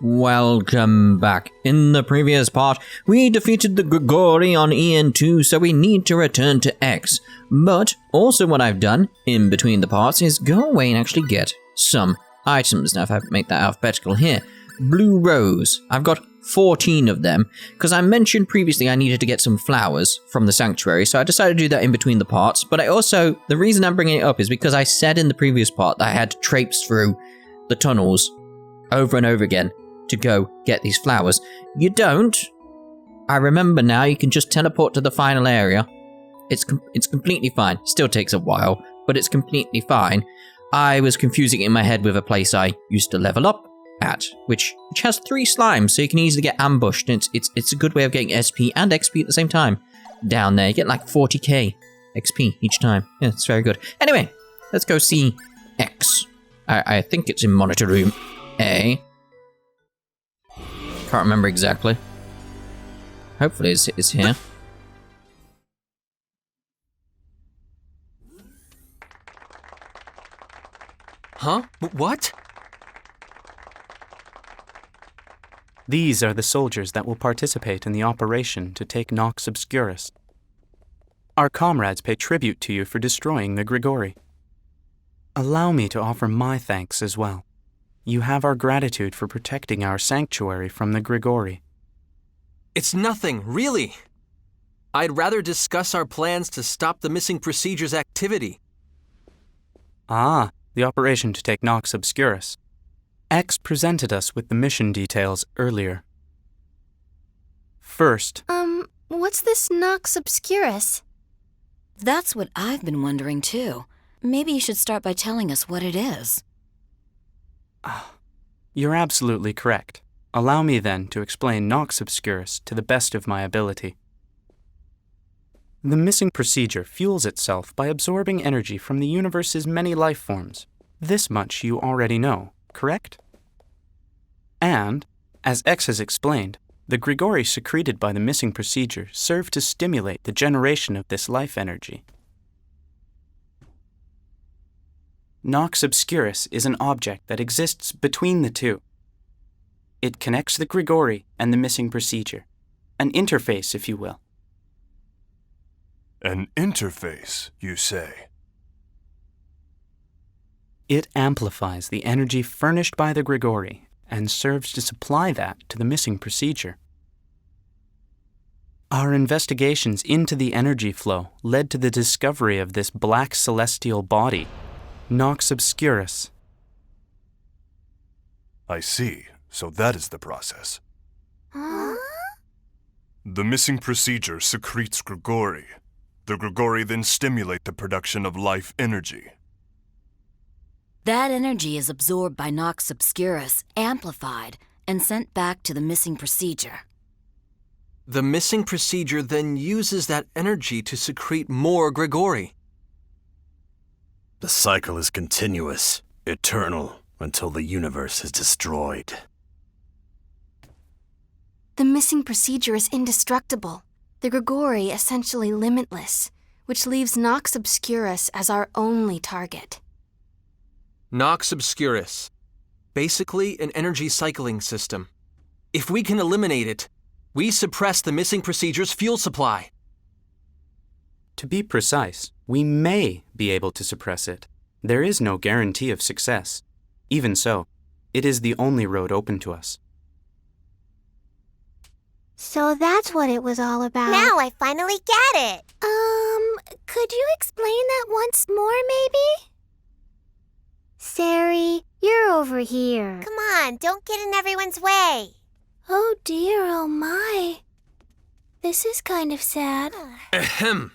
Welcome back. In the previous part, we defeated the Grigori on EN2, so we need to return to X. But also what I've done, in between the parts, is go away and actually get some items. Now if I make that alphabetical here. Blue rose. I've got 14 of them, because I mentioned previously I needed to get some flowers from the sanctuary, so I decided to do that in between the parts. But the reason I'm bringing it up is because I said in the previous part that I had to traipse through the tunnels over and over again to go get these flowers. You don't. I remember now, you can just teleport to the final area. It's completely fine. Still takes a while, but it's completely fine. I was confusing it in my head with a place I used to level up at, which has 3 slimes, so you can easily get ambushed. And it's a good way of getting SP and XP at the same time. Down there, you get like 40k XP each time. Yeah, it's very good. Anyway, let's go see X. I think it's in monitor room A. Can't remember exactly. Hopefully it's here. Huh? What? These are the soldiers that will participate in the operation to take Nox Obscurus. Our comrades pay tribute to you for destroying the Grigori. Allow me to offer my thanks as well. You have our gratitude for protecting our sanctuary from the Grigori. It's nothing, really. I'd rather discuss our plans to stop the missing procedures activity. Ah, the operation to take Nox Obscurus. X presented us with the mission details earlier. First... what's this Nox Obscurus? That's what I've been wondering too. Maybe you should start by telling us what it is. You're absolutely correct. Allow me then to explain Nox Obscurus to the best of my ability. The missing procedure fuels itself by absorbing energy from the universe's many life forms. This much you already know, correct? And, as X has explained, the Grigori secreted by the missing procedure serve to stimulate the generation of this life energy. Nox Obscurus is an object that exists between the two. It connects the Grigori and the missing procedure. An interface, if you will. An interface, you say? It amplifies the energy furnished by the Grigori and serves to supply that to the missing procedure. Our investigations into the energy flow led to the discovery of this black celestial body, Nox Obscurus. I see. So that is the process. Huh? The missing procedure secretes Grigori. The Grigori then stimulate the production of life energy. That energy is absorbed by Nox Obscurus, amplified, and sent back to the missing procedure. The missing procedure then uses that energy to secrete more Grigori. The cycle is continuous, eternal, until the universe is destroyed. The missing procedure is indestructible. The Grigori essentially limitless, which leaves Nox Obscurus as our only target. Nox Obscurus. Basically an energy cycling system. If we can eliminate it, we suppress the missing procedure's fuel supply. To be precise, we may be able to suppress it. There is no guarantee of success. Even so, it is the only road open to us. So that's what it was all about. Now I finally get it. Could you explain that once more, maybe? Sari, you're over here. Come on, don't get in everyone's way. Oh dear, oh my. This is kind of sad. Ahem.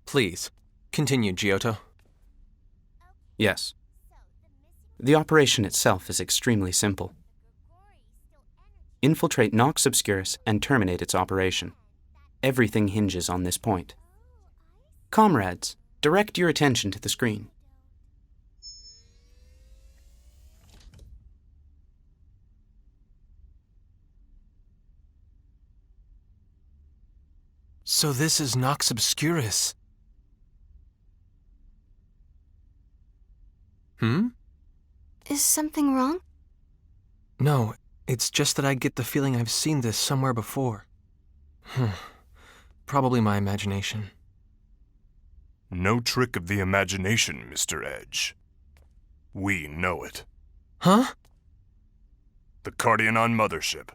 Please, continue, Giotto. Yes. The operation itself is extremely simple. Infiltrate Nox Obscurus and terminate its operation. Everything hinges on this point. Comrades, direct your attention to the screen. So this is Nox Obscurus. Is something wrong? No, it's just that I get the feeling I've seen this somewhere before. Probably my imagination. No trick of the imagination, Mr. Edge. We know it. Huh? The Cardionon mothership.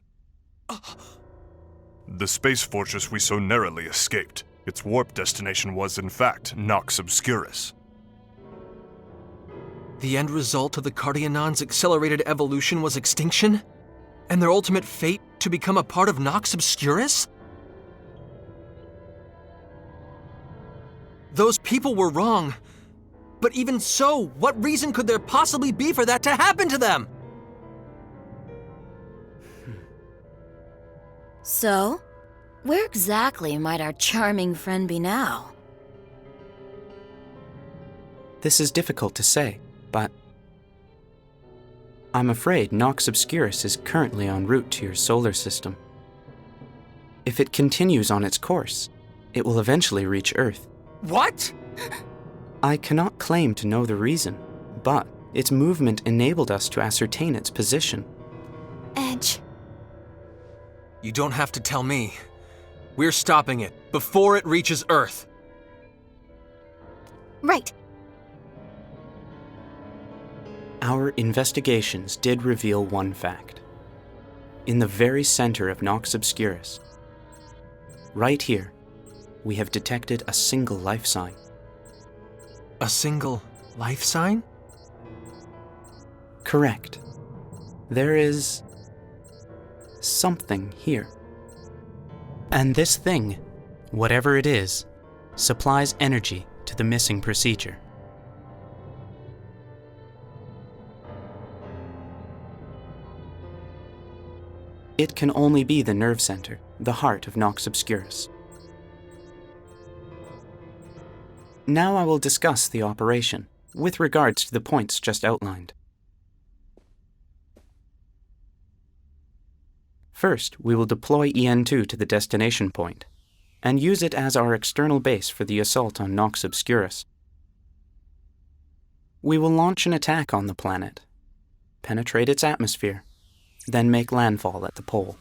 The space fortress we so narrowly escaped. Its warp destination was, in fact, Nox Obscurus. The end result of the Cardionon's accelerated evolution was extinction? And their ultimate fate to become a part of Nox Obscurus? Those people were wrong. But even so, what reason could there possibly be for that to happen to them? So, where exactly might our charming friend be now? This is difficult to say, but I'm afraid Nox Obscurus is currently en route to your solar system. If it continues on its course, it will eventually reach Earth. What? I cannot claim to know the reason, but its movement enabled us to ascertain its position. Edge. You don't have to tell me. We're stopping it before it reaches Earth. Right. Our investigations did reveal one fact. In the very center of Nox Obscurus, right here, we have detected a single life sign. A single life sign? Correct. There is something here. And this thing, whatever it is, supplies energy to the missing procedure. It can only be the nerve center, the heart of Nox Obscurus. Now I will discuss the operation, with regards to the points just outlined. First, we will deploy EN2 to the destination point, and use it as our external base for the assault on Nox Obscurus. We will launch an attack on the planet, penetrate its atmosphere, then make landfall at the pole.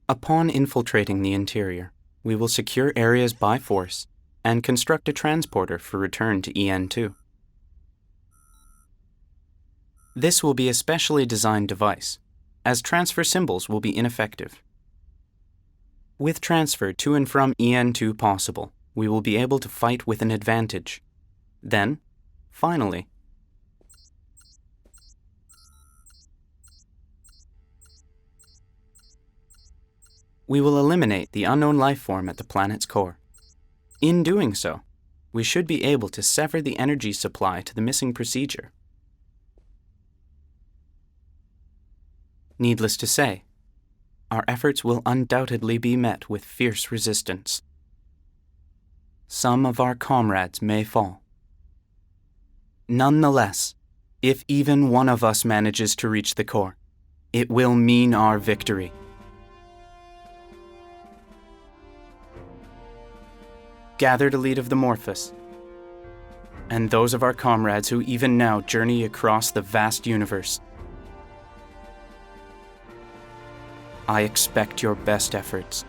Upon infiltrating the interior, we will secure areas by force and construct a transporter for return to EN2. This will be a specially designed device, as transfer symbols will be ineffective. With transfer to and from EN2 possible, we will be able to fight with an advantage. Then, finally, we will eliminate the unknown life form at the planet's core. In doing so, we should be able to sever the energy supply to the missing procedure. Needless to say, our efforts will undoubtedly be met with fierce resistance. Some of our comrades may fall. Nonetheless, if even one of us manages to reach the core, it will mean our victory. Gathered elite of the Morphous, and those of our comrades who even now journey across the vast universe, I expect your best efforts.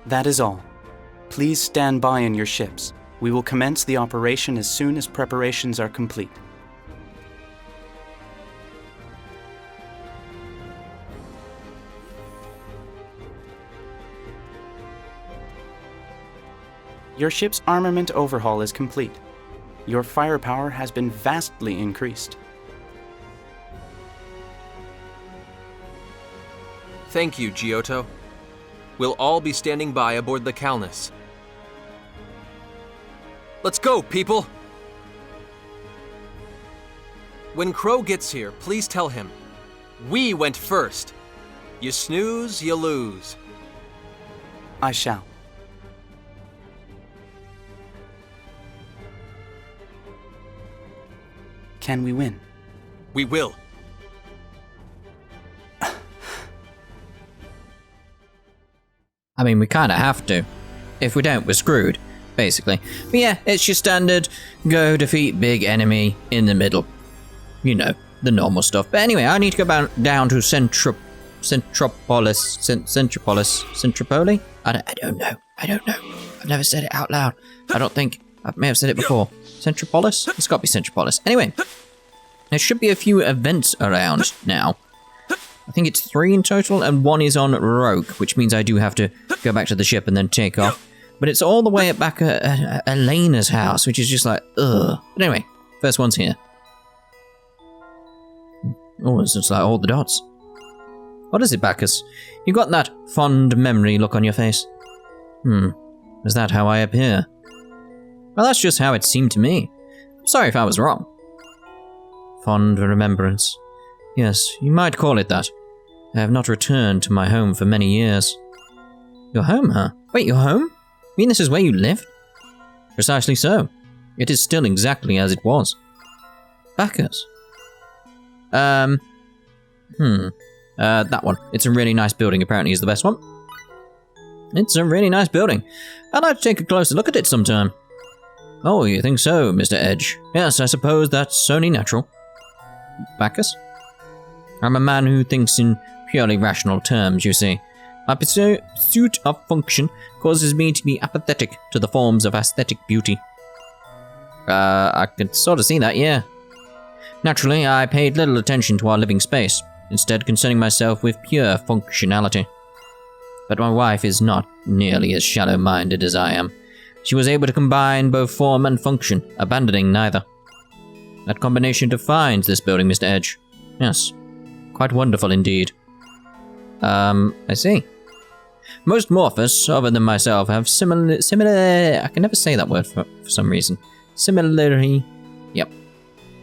That is all. Please stand by in your ships. We will commence the operation as soon as preparations are complete. Your ship's armament overhaul is complete. Your firepower has been vastly increased. Thank you, Giotto. We'll all be standing by aboard the Calnus. Let's go, people! When Crow gets here, please tell him, we went first. You snooze, you lose. I shall. Can we win? We will. I mean, we kinda have to. If we don't, we're screwed. basically. But yeah, it's your standard go defeat big enemy in the middle. You know, the normal stuff. But anyway, I need to go down to Centropoli? I don't know. I've never said it out loud. I don't think. I may have said it before. Centropolis? It's got to be Centropolis. Anyway, there should be a few events around now. I think it's 3 in total, and 1 is on Rogue, which means I do have to go back to the ship and then take off. But it's all the way back at Elena's house, which is just like, ugh. But anyway, first one's here. Oh, it's just like all the dots. What is it, Bacchus? You got that fond memory look on your face? Is that how I appear? Well, that's just how it seemed to me. I'm sorry if I was wrong. Fond remembrance. Yes, you might call it that. I have not returned to my home for many years. Your home, huh? Wait, your home? You mean this is where you live? Precisely so. It is still exactly as it was. Bacchus. That one. It's a really nice building, apparently is the best one. It's a really nice building. I'd like to take a closer look at it sometime. Oh, you think so, Mr. Edge? Yes, I suppose that's only natural. Bacchus? I'm a man who thinks in purely rational terms, you see. My pursuit of function causes me to be apathetic to the forms of aesthetic beauty. I can sort of see that, yeah. Naturally, I paid little attention to our living space, instead concerning myself with pure functionality. But my wife is not nearly as shallow-minded as I am. She was able to combine both form and function, abandoning neither. That combination defines this building, Mr. Edge. Yes, quite wonderful indeed. I see. Most Morphous, other than myself, have similar, I can never say that word for some reason.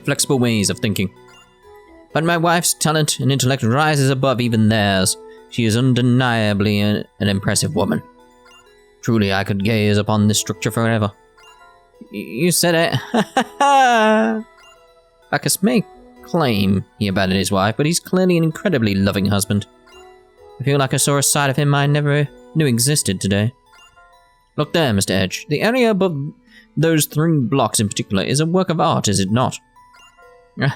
Flexible ways of thinking. But my wife's talent and intellect rises above even theirs. She is undeniably an impressive woman. Truly, I could gaze upon this structure forever. You said it. Bacchus may claim he abandoned his wife, but he's clearly an incredibly loving husband. I feel like I saw a side of him I never knew existed today. Look there, Mr. Edge. The area above those 3 blocks in particular is a work of art, is it not? Yeah,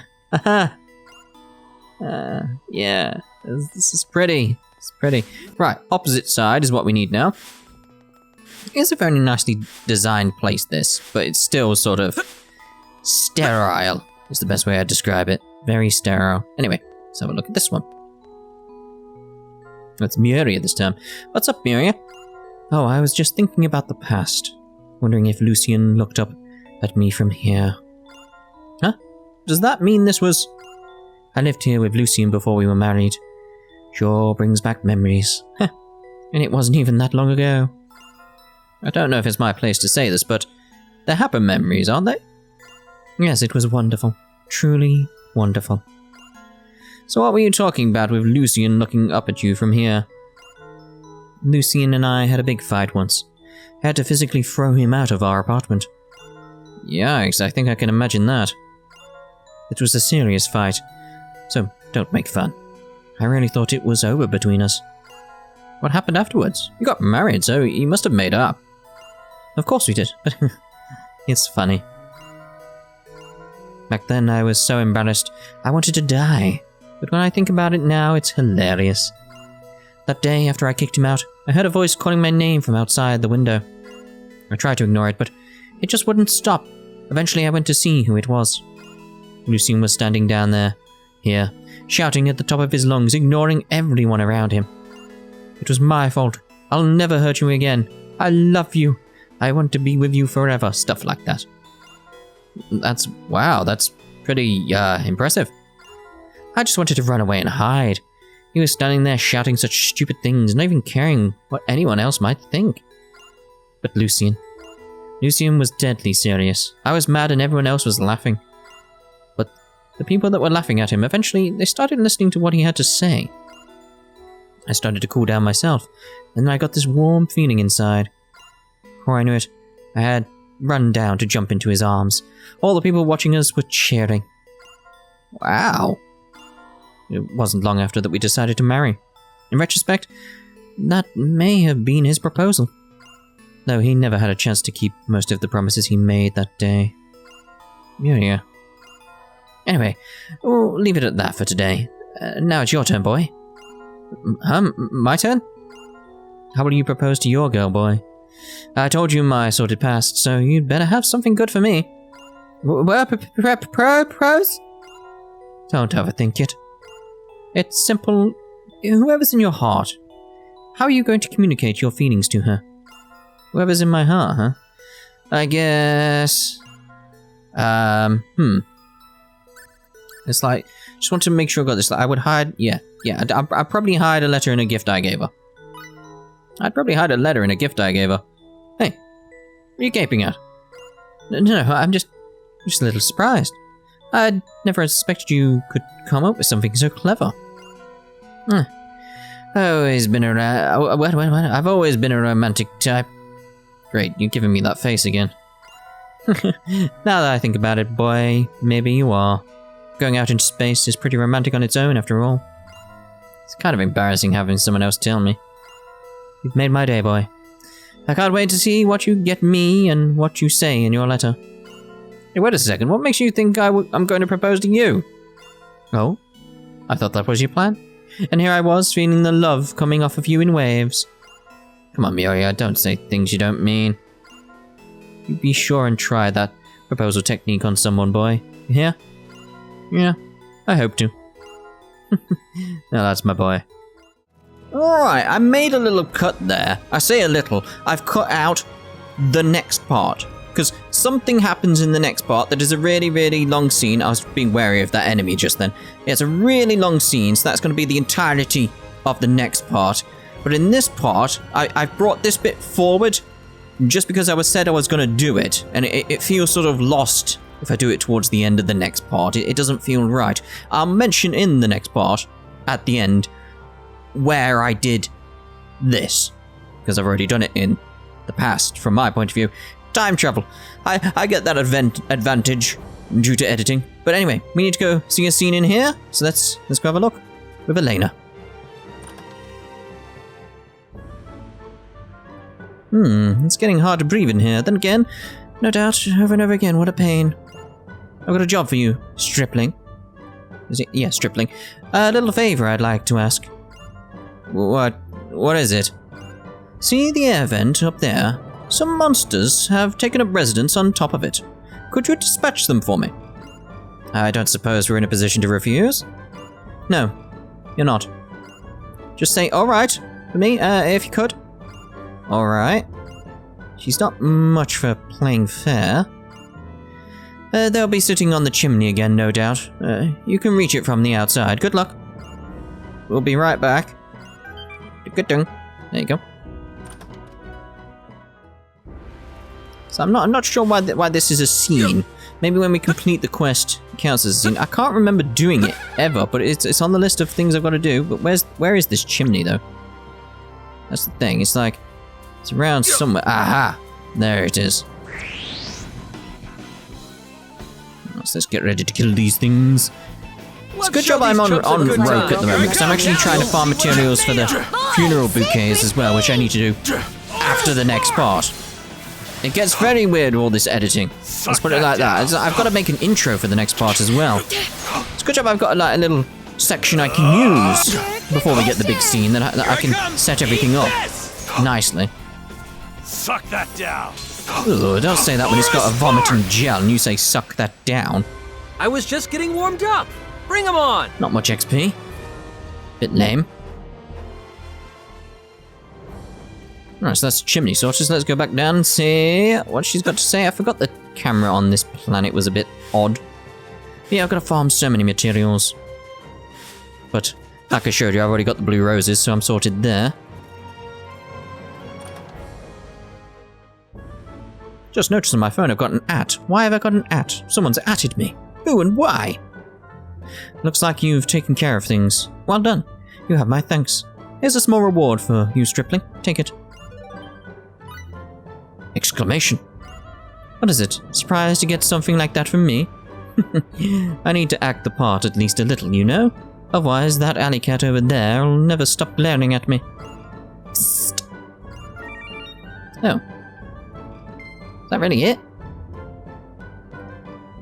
this is pretty. It's pretty. Right, opposite side is what we need now. It's a very nicely designed place, this, but it's still sort of sterile, is the best way I'd describe it. Very sterile. Anyway, let's have a look at this one. That's Muriel this time. What's up, Muriel? Oh, I was just thinking about the past, wondering if Lucien looked up at me from here. Huh? Does that mean this was... I lived here with Lucien before we were married. Sure brings back memories. Heh. And it wasn't even that long ago. I don't know if it's my place to say this, but they're happy memories, aren't they? Yes, it was wonderful. Truly wonderful. So what were you talking about with Lucien looking up at you from here? Lucien and I had a big fight once. I had to physically throw him out of our apartment. Yikes, I think I can imagine that. It was a serious fight, so don't make fun. I really thought it was over between us. What happened afterwards? You got married, so you must have made up. Of course we did, but it's funny. Back then I was so embarrassed, I wanted to die. But when I think about it now, it's hilarious. That day, after I kicked him out, I heard a voice calling my name from outside the window. I tried to ignore it, but it just wouldn't stop. Eventually I went to see who it was. Lucien was standing down there, here, shouting at the top of his lungs, ignoring everyone around him. It was my fault. I'll never hurt you again. I love you. I want to be with you forever. Stuff like that. Wow, that's pretty, impressive. I just wanted to run away and hide. He was standing there shouting such stupid things, not even caring what anyone else might think. But Lucien was deadly serious. I was mad and everyone else was laughing. But the people that were laughing at him, eventually they started listening to what he had to say. I started to cool down myself, and then I got this warm feeling inside. Before I knew it, I had run down to jump into his arms. All the people watching us were cheering. Wow. It wasn't long after that we decided to marry. In retrospect, that may have been his proposal. though he never had a chance to keep most of the promises he made that day. Yeah. Anyway, we'll leave it at that for today. Now it's your turn, boy. My turn? How will you propose to your girl, boy? I told you my sordid past, so you'd better have something good for me. Propose? Don't overthink it. It's simple. Whoever's in your heart. How are you going to communicate your feelings to her? Whoever's in my heart, huh? I guess... It's like, just want to make sure I got this. I would hide, yeah. I'd probably hide a letter in a gift I gave her. Hey, what are you gaping at? No, I'm just a little surprised. I'd never suspected you could come up with something so clever. I've always been a romantic type. Great, you're giving me that face again. Now that I think about it, boy, maybe you are. Going out into space is pretty romantic on its own, after all. It's kind of embarrassing having someone else tell me. You've made my day, boy. I can't wait to see what you get me and what you say in your letter. Hey, wait a second, what makes you think I'm going to propose to you? Oh? I thought that was your plan? And here I was, feeling the love coming off of you in waves. Come on, Miria, don't say things you don't mean. You be sure and try that proposal technique on someone, boy. You hear? Yeah, I hope to. Now that's my boy. Right, I made a little cut there. I say a little. I've cut out the next part. Because something happens in the next part that is a really, really long scene. I was being wary of that enemy just then. It's a really long scene, so that's going to be the entirety of the next part. But in this part, I've brought this bit forward just because I said I was going to do it. And it feels sort of lost if I do it towards the end of the next part. It doesn't feel right. I'll mention in the next part, at the end, where I did this. Because I've already done it in the past, from my point of view. Time travel. I get that advantage due to editing. But anyway, we need to go see a scene in here. So let's go have a look with Elena. It's getting hard to breathe in here. Then again, no doubt, over and over again, what a pain. I've got a job for you, stripling. Is it? Yeah, stripling. A little favor I'd like to ask. What is it? See the air vent up there? Some monsters have taken up residence on top of it. Could you dispatch them for me? I don't suppose we're in a position to refuse? No, you're not. Just say, alright, for me, if you could. Alright. She's not much for playing fair. They'll be sitting on the chimney again, no doubt. You can reach it from the outside. Good luck. We'll be right back. Good dong. There you go. So I'm not sure why this is a scene. Maybe when we complete the quest, it counts as a scene. I can't remember doing it ever, but it's on the list of things I've got to do. But where is this chimney though? That's the thing. It's like it's around somewhere. Aha! There it is. So let's get ready to kill these things. It's a good job I'm on rogue at the moment because I'm actually trying to farm materials for the funeral bouquets as well, which I need to do after the next part. It gets very weird, all this editing. Let's put it like that. I've got to make an intro for the next part as well. It's a good job I've got a little section I can use before we get the big scene that I can set everything up nicely. Suck that down. Ooh, don't say that when it's got a vomiting gel and you say suck that down. I was just getting warmed up. Bring him on. Not much XP. Bit lame. Alright, so that's chimney sorted. So let's go back down and see what she's got to say. I forgot the camera on this planet was a bit odd. But yeah, I've got to farm so many materials. But like I showed you, I've already got the blue roses, so I'm sorted there. Just noticed on my phone I've got an at. Why have I got an at? Someone's atted me. Who and why? Looks like you've taken care of things. Well done. You have my thanks. Here's a small reward for you, stripling. Take it. Exclamation. What is it? Surprised to get something like that from me? I need to act the part at least a little, you know? Otherwise, that alley cat over there will never stop glaring at me. Psst. Oh, that really it?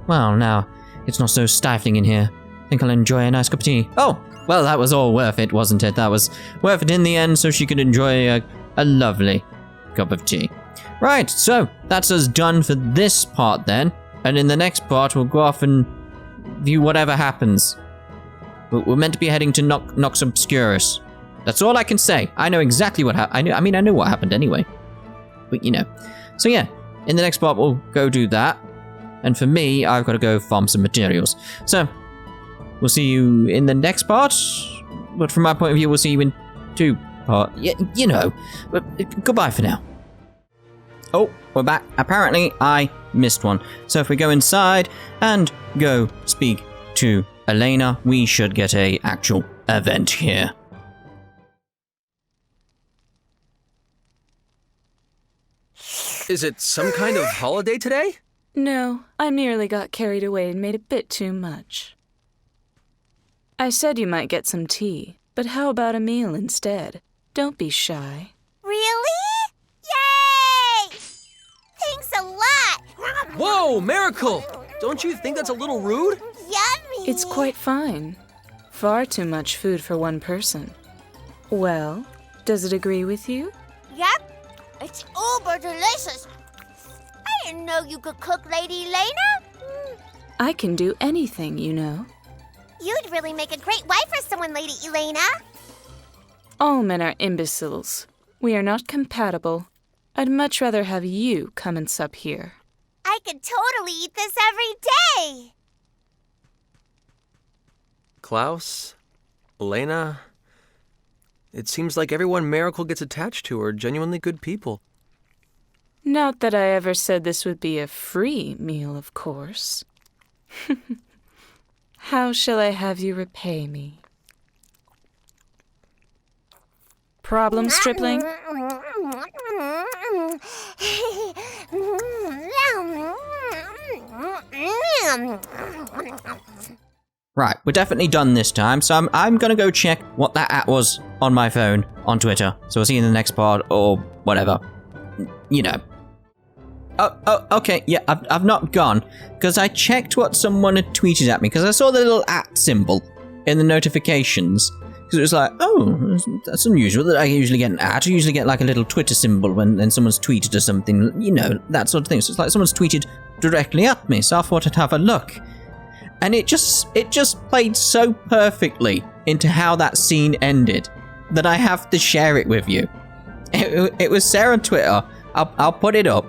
Well, now, it's not so stifling in here. I think I'll enjoy a nice cup of tea. Oh, well, that was all worth it, wasn't it? That was worth it in the end, so she could enjoy a lovely cup of tea. Right, so that's us done for this part then. And in the next part, we'll go off and view whatever happens. We're meant to be heading to Nox Obscurus. That's all I can say. I know exactly what happened. I knew what happened anyway. But, you know. So, yeah. In the next part, we'll go do that. And for me, I've got to go farm some materials. So, we'll see you in the next part. But from my point of view, we'll see you in 2 parts. You know. But, goodbye for now. Oh, we're back. Apparently, I missed one. So if we go inside and go speak to Elena, we should get a actual event here. Is it some kind of holiday today? No, I merely got carried away and made a bit too much. I said you might get some tea, but how about a meal instead? Don't be shy. Really? Yay! Thanks a lot! Whoa, Miracle! Don't you think that's a little rude? Yummy! It's quite fine. Far too much food for one person. Well, does it agree with you? Yep. It's uber delicious. I didn't know you could cook, Lady Elena. I can do anything, you know. You'd really make a great wife for someone, Lady Elena. All men are imbeciles. We are not compatible. I'd much rather have you come and sup here. I could totally eat this every day. Klaus? Elena? It seems like everyone Miracle gets attached to are genuinely good people. Not that I ever said this would be a free meal, of course. How shall I have you repay me? Problem, stripling? Right, we're definitely done this time, so I'm gonna go check what that at was on my phone on Twitter. So we'll see you in the next part, or whatever. You know. Oh, okay, yeah, I've not gone, because I checked what someone had tweeted at me, because I saw the little @ symbol in the notifications, because it was like, oh, that's unusual that I usually get an @ I usually get like a little Twitter symbol when someone's tweeted or something, you know, that sort of thing. So it's like someone's tweeted directly at me, so I thought I'd have a look. And it just played so perfectly into how that scene ended that I have to share it with you. It was Sarah on Twitter. I'll put it up.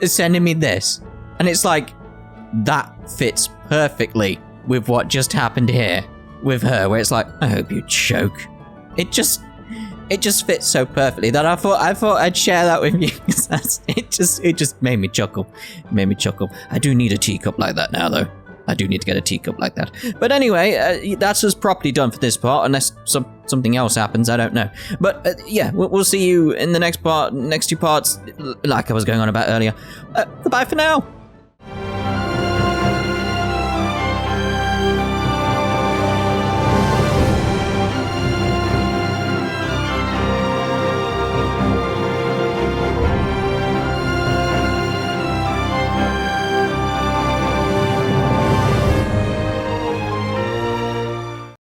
Sending me this, and it's like that fits perfectly with what just happened here with her, where it's like, I hope you choke. It just fits so perfectly that I thought I'd share that with you. It just made me chuckle. I do need a teacup like that now, though. I do need to get a teacup like that. But anyway, that's us properly done for this part, unless something else happens, I don't know. But yeah, we'll see you in the next 2 parts, like I was going on about earlier. Goodbye for now!